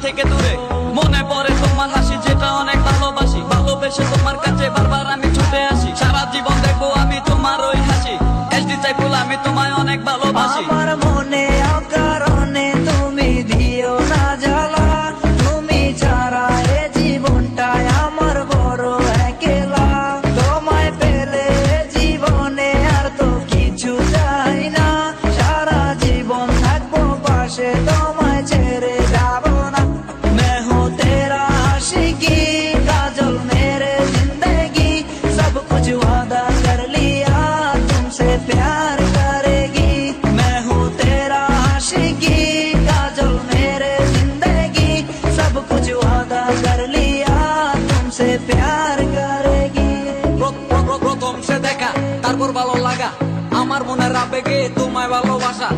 থেকে দূরে। মনে পড়ে তোমার হাসি যেটা অনেক ভালোবাসি, ভালোবেসে তোমার কাছে বারবার আমি ছুটে আসি। সারা জীবন দেখবো আমি তোমার ওই হাসি, এসডি সাইফুল আমি তোমায় অনেক ভালোবাসি। আমার মনে অকারণে তুমি দিও না জ্বালা, তুমি ছাড়া এ জীবনটাই আমার বড় একলা। তোমায় পেলে জীবনে আর তো কিছু চাই না, সারা জীবন থাকবো পাশে, তোমায় ছেড়ে যাব না। मैं हूँ तेरा आशिकी काजल मेरे जिंदगी, सब कुछ वादा कर लिया तुमसे प्यार करेगी। मैं हूँ तेरा आशिकी काजल मेरे जिंदगी, सब कुछ वादा कर लिया तुमसे प्यार करेगी। প্রথম সে দেখা তারপর ভালো লাগা, আমার মনের আবেগে তোমায় ভালোবাসা।